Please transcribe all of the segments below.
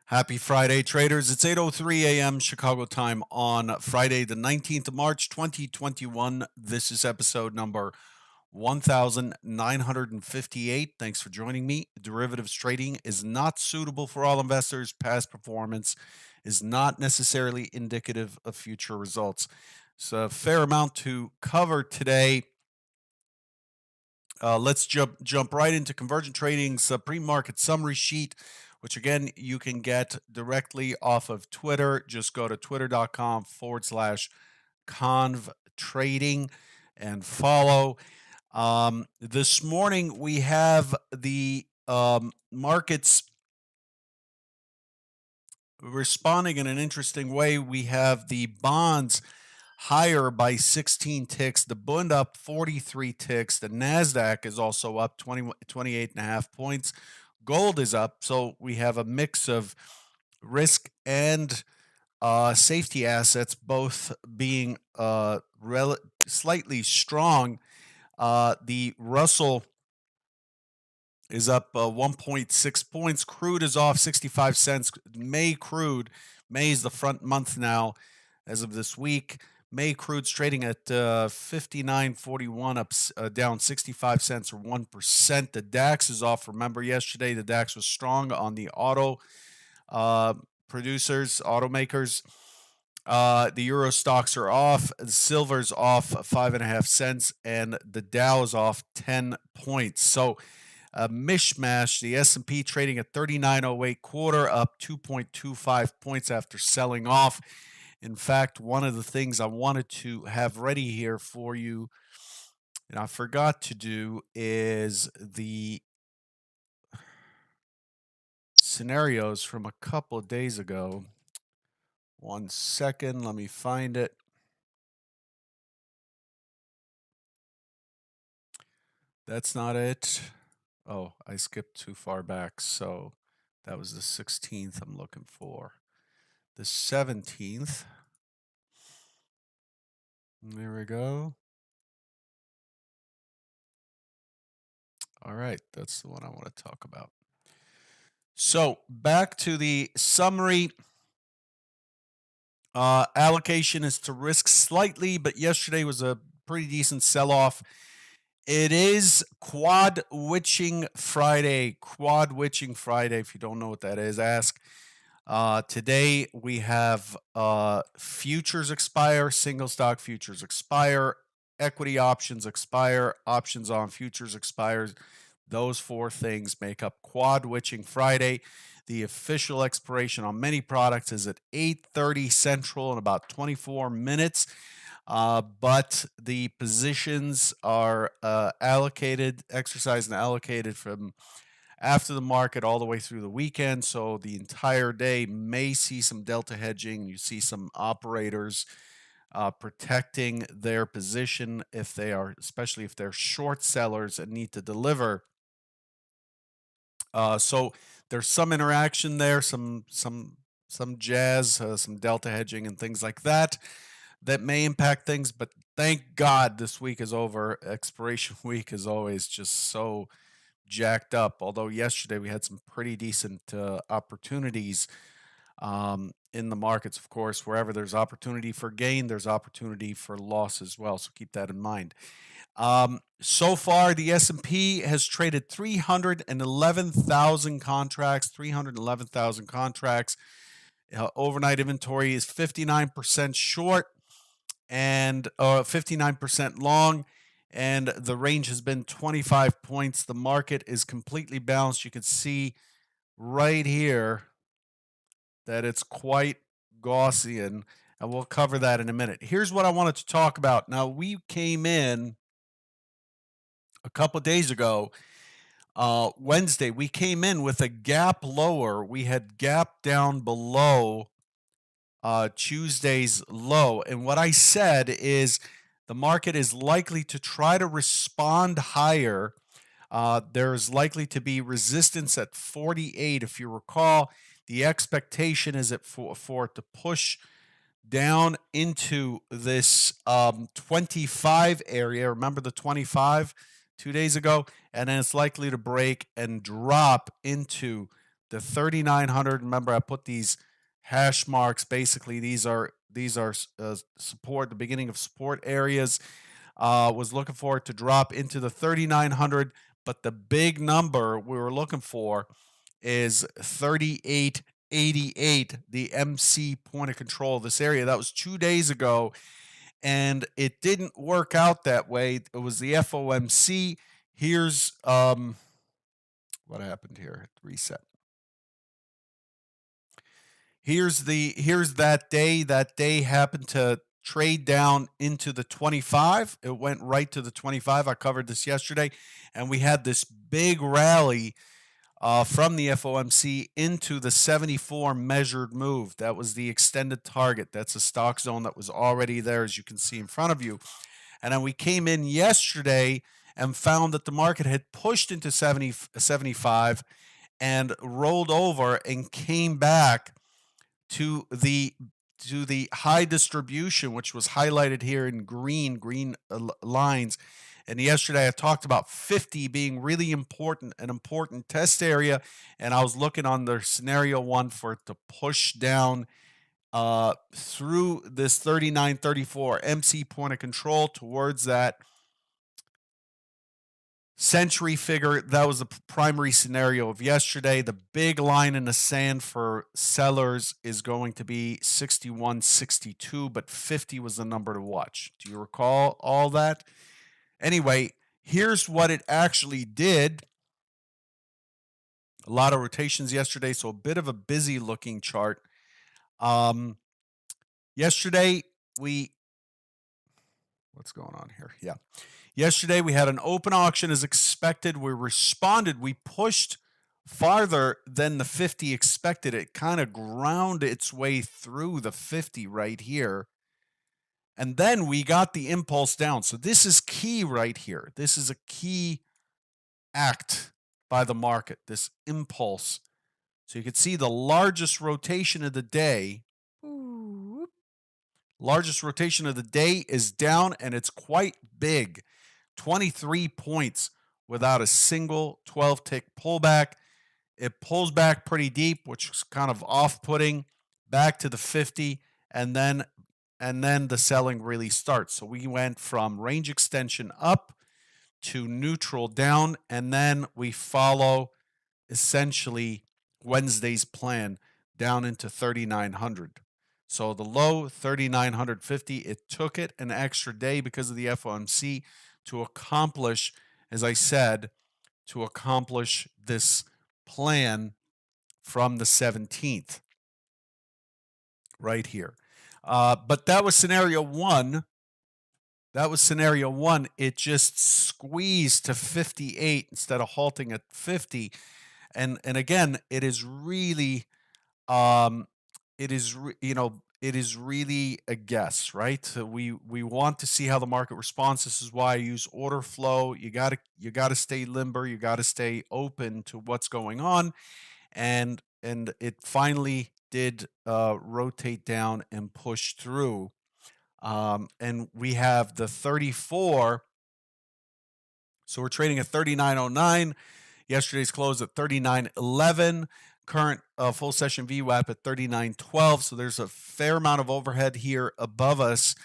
Happy Friday, traders. It's 8:03 a.m. Chicago time on Friday, the 19th of March, 2021. This is episode number 1958. Thanks for joining me. Derivatives trading is not suitable for all investors. Past performance is not necessarily indicative of future results. It's a fair amount to cover today. Let's jump right into Convergent Trading's pre-market summary sheet, which again you can get directly off of Twitter. Just go to twitter.com/conv trading and follow. This morning we have the markets responding in an interesting way. We have the bonds higher by 16 ticks, the Bund up 43 ticks, the NASDAQ is also up 28 and a half points. Gold is up, so we have a mix of risk and safety assets, both being slightly strong. The Russell is up 1.6 points. Crude is off 65 cents. May is the front month now as of this week. May crude's trading at 59.41, up down 65 cents or 1%. The DAX is off. Remember, yesterday the DAX was strong on the auto automakers. The Euro stocks are off. Silver's off 5.5 cents, and the Dow is off 10 points. So a mishmash. The S&P trading at 39.08 quarter, up 2.25 points after selling off. In fact, one of the things I wanted to have ready here for you, and I forgot to do, is the scenarios from a couple of days ago. 1 second, let me find it. That's not it. Oh, I skipped too far back. So that was the 16th I'm looking for. The 17th. There we go. All right, that's the one I want to talk about. So back to the summary. Allocation is to risk slightly, but yesterday was a pretty decent sell-off. It is Quad Witching Friday. Quad Witching Friday. If you don't know what that is, ask. Today we have futures expire, single stock futures expire, equity options expire, options on futures expires. Those four things make up Quad Witching Friday. The official expiration on many products is at 8:30 Central in about 24 minutes. But the positions are exercised and allocated from after the market all the way through the weekend. So the entire day may see some delta hedging. You see some operators protecting their position if they are, especially if they're short sellers and need to deliver. So there's some interaction there, some jazz, some delta hedging and things like that may impact things. But thank God this week is over. Expiration week is always just so jacked up. Although yesterday we had some pretty decent opportunities in the markets. Of course, wherever there's opportunity for gain, there's opportunity for loss as well. So keep that in mind. So far, the S&P has traded 311,000 contracts. 311,000 contracts. Overnight inventory is 59% short and 59% long, and the range has been 25 points. The market is completely balanced. You can see right here that it's quite Gaussian, and we'll cover that in a minute. Here's what I wanted to talk about. Now, we came in a couple of days ago, Wednesday, we came in with a gap lower. We had gap down below Tuesday's low. And what I said is the market is likely to try to respond higher. There's likely to be resistance at 48. If you recall, the expectation is for it to push down into this 25 area. Remember the 25 2 days ago? And then it's likely to break and drop into The 3900. Remember, I put these hash marks. Basically, these are support, the beginning of support areas. Was looking for it to drop into the 3900, but the big number we were looking for is 3888, the MC point of control of this area. That was 2 days ago, and it didn't work out that way. It was the FOMC. Here's what happened here. Reset. Here's that day. That day happened to trade down into the 25. It went right to the 25. I covered this yesterday, and we had this big rally from the FOMC into the 74 measured move. That was the extended target. That's a stock zone that was already there, as you can see in front of you. And then we came in yesterday and found that the market had pushed into 75 and rolled over and came back to the high distribution, which was highlighted here in green lines. And yesterday I talked about 50 being really important, an important test area. And I was looking on the scenario one for it to push down through this 3934 MC point of control towards that century figure. That was the primary scenario of yesterday. The big line in the sand for sellers is going to be 61.62, but 50 was the number to watch. Do you recall all that? Anyway, here's what it actually did. A lot of rotations yesterday, so a bit of a busy looking chart. Yesterday, what's going on here? Yeah. Yesterday, we had an open auction as expected. We responded. We pushed farther than the 50 expected. It kind of ground its way through the 50 right here. And then we got the impulse down. So this is key right here. This is a key act by the market, this impulse. So you can see the largest rotation of the day. Largest rotation of the day is down, and it's quite big. 23 points without a single 12-tick pullback. It pulls back pretty deep, which is kind of off-putting, back to the 50, and then the selling really starts. So we went from range extension up to neutral down, and then we follow essentially Wednesday's plan down into 3,900. So the low 3,950, it took it an extra day because of the FOMC to accomplish, as I said, to accomplish this plan from the 17th right here. But that was scenario one. That was scenario one. It just squeezed to 58 instead of halting at 50. And again, it is really it is really a guess, right? So we want to see how the market responds. This is why I use order flow. You gotta stay limber. You gotta stay open to what's going on, and it finally did rotate down and push through. And we have the 34. So we're trading at 3909. Yesterday's close at 3911. Current full session VWAP at 3912. So there's a fair amount of overhead here above us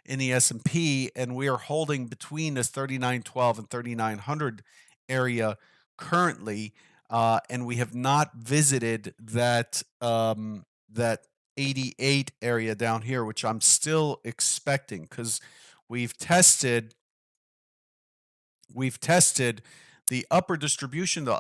in the S&P, and we are holding between this 3912 and 3900 area currently, and we have not visited that 88 area down here, which I'm still expecting because we've tested the upper distribution, the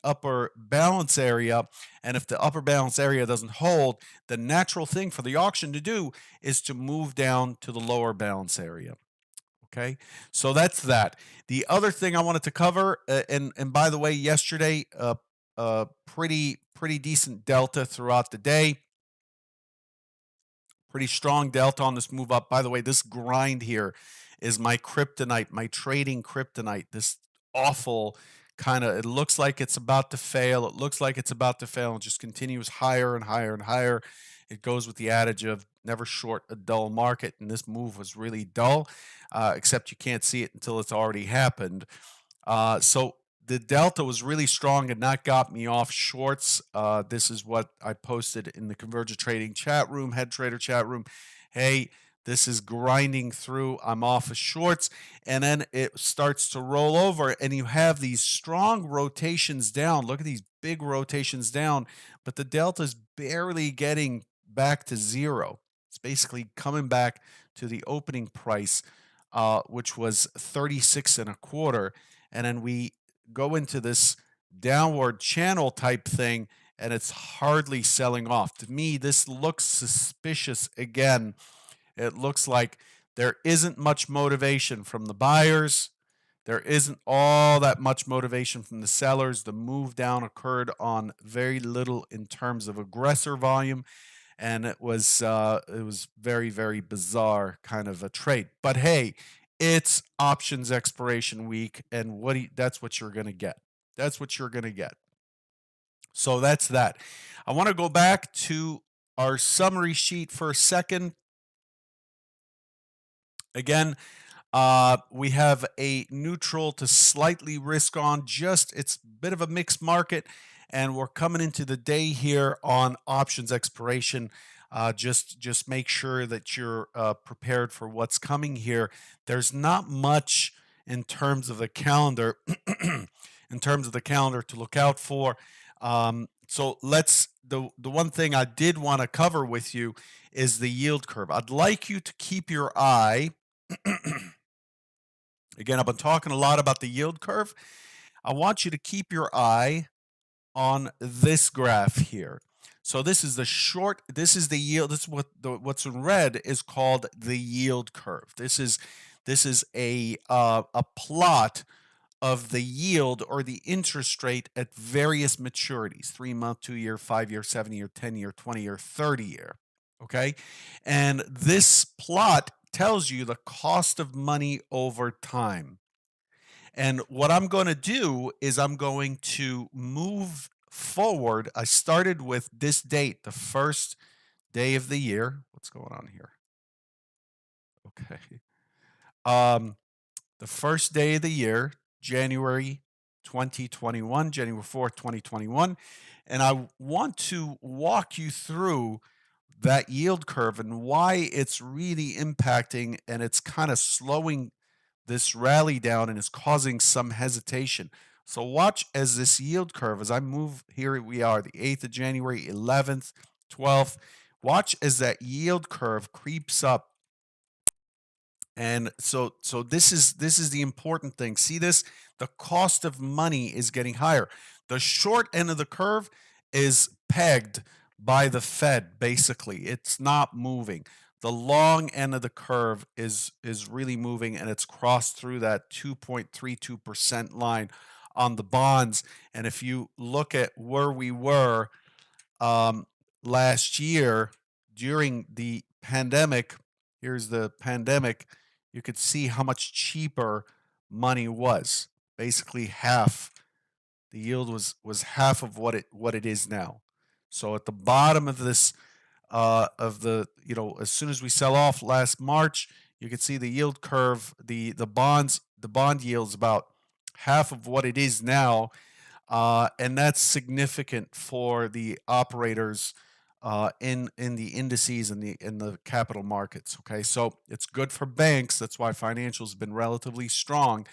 upper balance area, and if the upper balance area doesn't hold, the natural thing for the auction to do is to move down to the lower balance area. Okay, so that's that. The other thing I wanted to cover, and by the way, yesterday, pretty decent delta throughout the day. Pretty strong delta on this move up. By the way, this grind here is my kryptonite, my trading kryptonite. This awful kind of, it looks like it's about to fail. It looks like it's about to fail and just continues higher and higher and higher. It goes with the adage of never short a dull market. And this move was really dull, except you can't see it until it's already happened. So the delta was really strong, and that got me off shorts. This is what I posted in the Convergent Trading chat room, head trader chat room. Hey, this is grinding through. I'm off of shorts, and then it starts to roll over, and you have these strong rotations down. Look at these big rotations down, but the delta is barely getting back to zero. It's basically coming back to the opening price, which was 36 and a quarter, and then we go into this downward channel type thing, and it's hardly selling off. To me, this looks suspicious again. It looks like there isn't much motivation from the buyers. There isn't all that much motivation from the sellers. The move down occurred on very little in terms of aggressor volume, and it was very, very bizarre kind of a trade. But hey, it's options expiration week, and that's what you're going to get. That's what you're going to get. So that's that. I want to go back to our summary sheet for a second. Again, we have a neutral to slightly risk on. Just it's a bit of a mixed market, and we're coming into the day here on options expiration. Just make sure that you're prepared for what's coming here. There's not much in terms of the calendar, in terms of the calendar to look out for. So the one thing I did want to cover with you is the yield curve. I'd like you to keep your eye. Again, I've been talking a lot about the yield curve. I want you to keep your eye on this graph here. So this is the short, this is the yield, this is what's in red is called the yield curve. This is a plot of the yield or the interest rate at various maturities, 3-month, 2-year, 5-year, 7-year, 10-year, 20-year, 30-year. Okay. And this plot tells you the cost of money over time. And what I'm going to do is I'm going to move forward. I started with this date, the first day of the year. What's going on here? Okay. The first day of the year, January 2021, January 4th, 2021. And I want to walk you through that yield curve and why it's really impacting and it's kind of slowing this rally down and is causing some hesitation. So watch as this yield curve, as I move, here we are, the 8th of January, 11th, 12th. Watch as that yield curve creeps up. And so this is the important thing. See this? The cost of money is getting higher. The short end of the curve is pegged by the Fed, basically. It's not moving. The long end of the curve is really moving, and it's crossed through that 2.32% line on the bonds. And if you look at where we were last year during the pandemic, here's the pandemic, you could see how much cheaper money was. Basically half. The yield was half of what it is now. So at the bottom of this of the, as soon as we sell off last March, you can see the yield curve, the bond yield is about half of what it is now, and that's significant for the operators in the indices and in the capital markets. Okay, so it's good for banks. That's why financials have been relatively strong,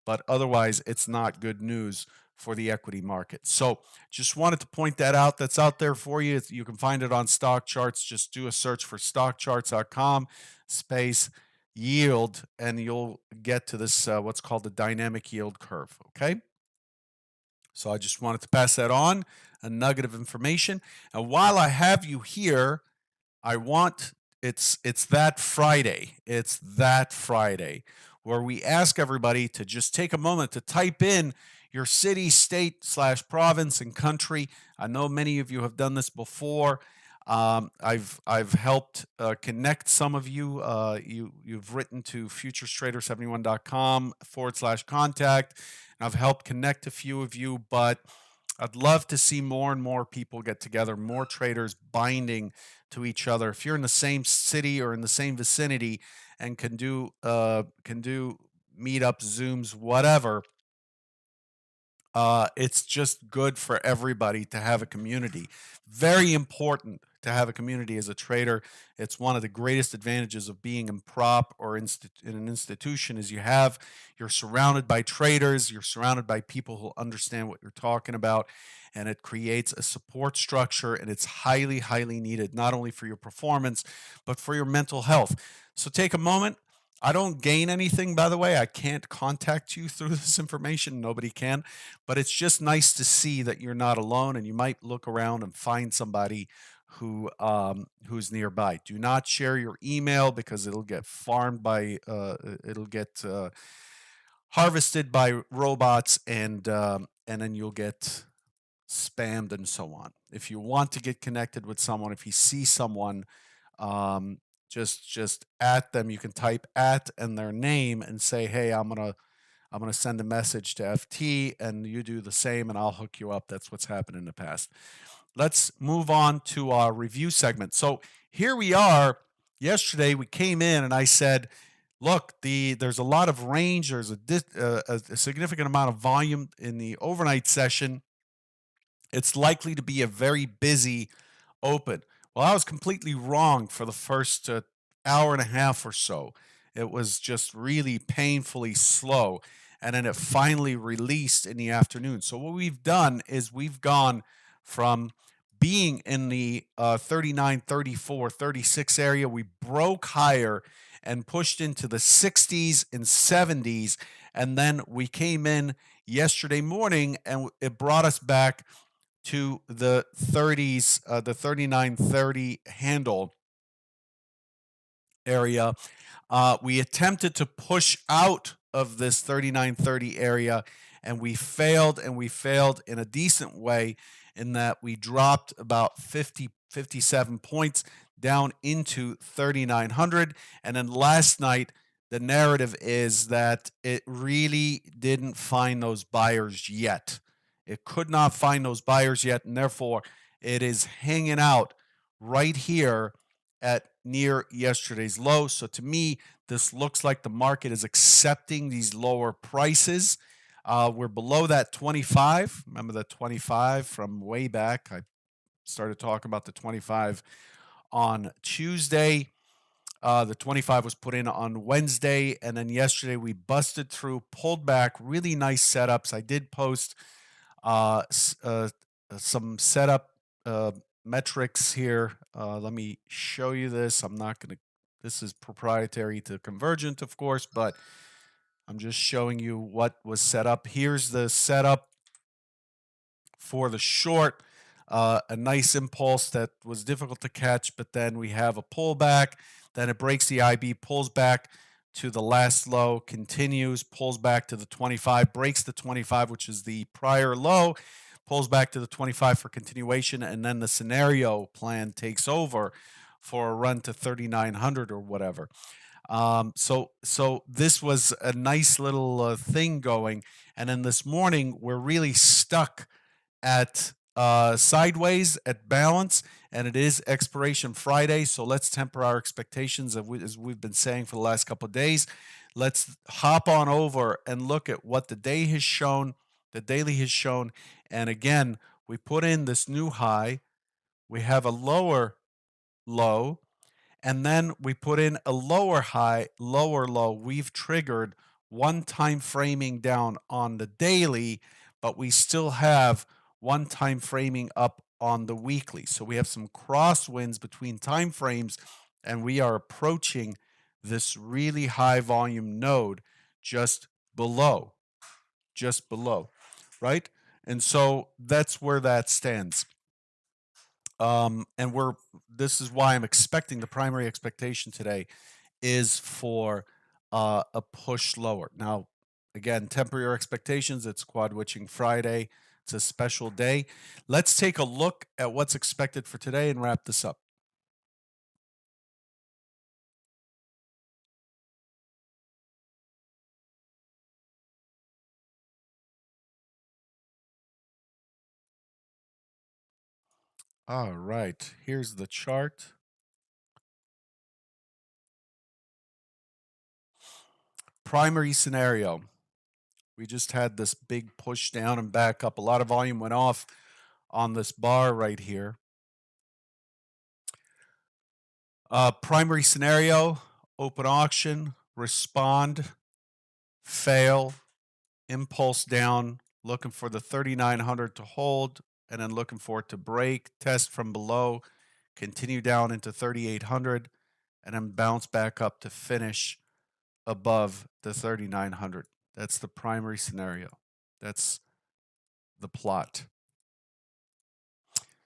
but otherwise, it's not good news for the equity market. So just wanted to point that out. That's out there for you. You can find it on stock charts. Just do a search for stockcharts.com space yield, and you'll get to this what's called the dynamic yield curve. Okay. So I just wanted to pass that on, a nugget of information. And while I have you here, I want it's that Friday. It's that Friday where we ask everybody to just take a moment to type in your city, state / province and country. I know many of you have done this before. I've helped connect some of you. You've written to futurestrader71.com / contact. I've helped connect a few of you, but I'd love to see more and more people get together, more traders binding to each other. If you're in the same city or in the same vicinity and can do meetups, Zooms, whatever, It's just good for everybody to have a community. Very important to have a community as a trader. It's one of the greatest advantages of being in prop or in an institution is you're surrounded by traders, you're surrounded by people who understand what you're talking about, and it creates a support structure, and it's highly, highly needed, not only for your performance, but for your mental health. So take a moment. I don't gain anything, by the way. I can't contact you through this information. Nobody can, but it's just nice to see that you're not alone, and you might look around and find somebody who's nearby. Do not share your email because it'll get farmed by it'll get harvested by robots, and then you'll get spammed and so on. If you want to get connected with someone, if you see someone, um, just at them. You can type at and their name and say, "Hey, I'm gonna send a message to FT, and you do the same, and I'll hook you up." That's what's happened in the past. Let's move on to our review segment. So here we are. Yesterday we came in, and I said, "Look, there's a lot of range. There's a significant amount of volume in the overnight session. It's likely to be a very busy open." Well, I was completely wrong for the first hour and a half or so. It was just really painfully slow. And then it finally released in the afternoon. So, what we've done is we've gone from being in the 39, 34, 36 area. We broke higher and pushed into the 60s and 70s. And then we came in yesterday morning and it brought us back to the 30s, the 3930 handle area. We attempted to push out of this 3930 area, and we failed in a decent way in that we dropped about 50, 57 points down into 3900. And then last night, the narrative is that it really didn't find those buyers yet. It could not find those buyers yet, and therefore it is hanging out right here at near yesterday's low. So to me, this looks like the market is accepting these lower prices. We're below that 25. Remember that 25 from way back? I started talking about the 25 on Tuesday. The 25 was put in on Wednesday, and then yesterday we busted through, pulled back, really nice setups. I did post uh, some setup uh, metrics here. Let me show you this. I'm not going to, this is proprietary to Convergent, of course, but I'm just showing you what was set up. Here's the setup for the short. A nice impulse that was difficult to catch, but then we have a pullback. Then it breaks the IB, pulls back to the last low, continues, pulls back to the 25, breaks the 25, which is the prior low, pulls back to the 25 for continuation, and then the scenario plan takes over for a run to 3,900 or whatever. So this was a nice little thing going, and then this morning we're really stuck at sideways at balance, and it is expiration Friday. So let's temper our expectations, as we've been saying for the last couple of days. Let's hop on over and look at what the day has shown, the daily has shown. And again, we put in this new high, we have a lower low, and then we put in a lower high, lower low. We've triggered one time framing down on the daily, but we still have one time framing up on the weekly. So we have some crosswinds between time frames, and we are approaching this really high volume node just below, just below, right? And so that's where that stands. And we're this is why I'm expecting the primary expectation today is for a push lower. Now, again, temper your expectations. It's Quad Witching Friday. It's a special day. Let's take a look at what's expected for today and wrap this up. All right, here's the chart. Primary scenario. We just had this big push down and back up. A lot of volume went off on this bar right here. Primary scenario, open auction, respond, fail, impulse down, looking for the 3,900 to hold, and then looking for it to break, test from below, continue down into 3,800, and then bounce back up to finish above the 3,900. That's the primary scenario. That's the plot.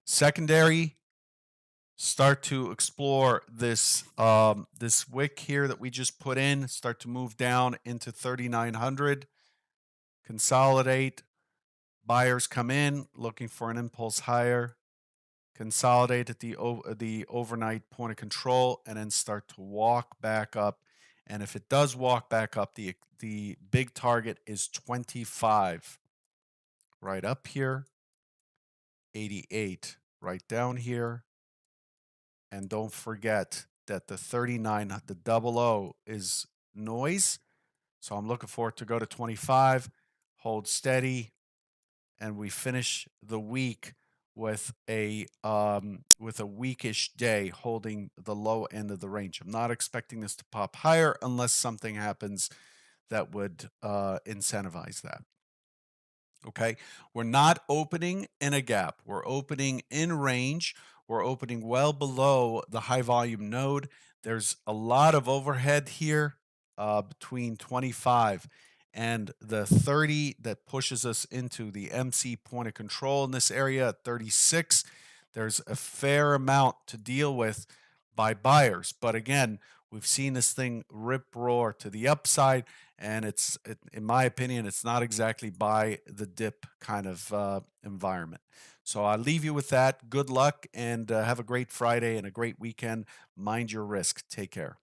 Secondary, start to explore this wick here that we just put in, start to move down into 3,900, consolidate, buyers come in looking for an impulse higher, consolidate at the overnight point of control, and then start to walk back up. And if it does walk back up, the big target is 25 right up here, 88 right down here. And don't forget that the 39, the double O, is noise. So I'm looking for it to go to 25, hold steady, and we finish the week with a weakish day holding the low end of the range. I'm not expecting this to pop higher unless something happens that would incentivize that. Okay. We're not opening in a gap. We're opening in range. We're opening well below the high volume node. There's a lot of overhead here between 25 and the 30 that pushes us into the MC point of control in this area at 36. There's a fair amount to deal with by buyers. But again, we've seen this thing rip roar to the upside, and in my opinion, it's not exactly buy the dip kind of environment. So I'll leave you with that. Good luck, and have a great Friday and a great weekend. Mind your risk. Take care.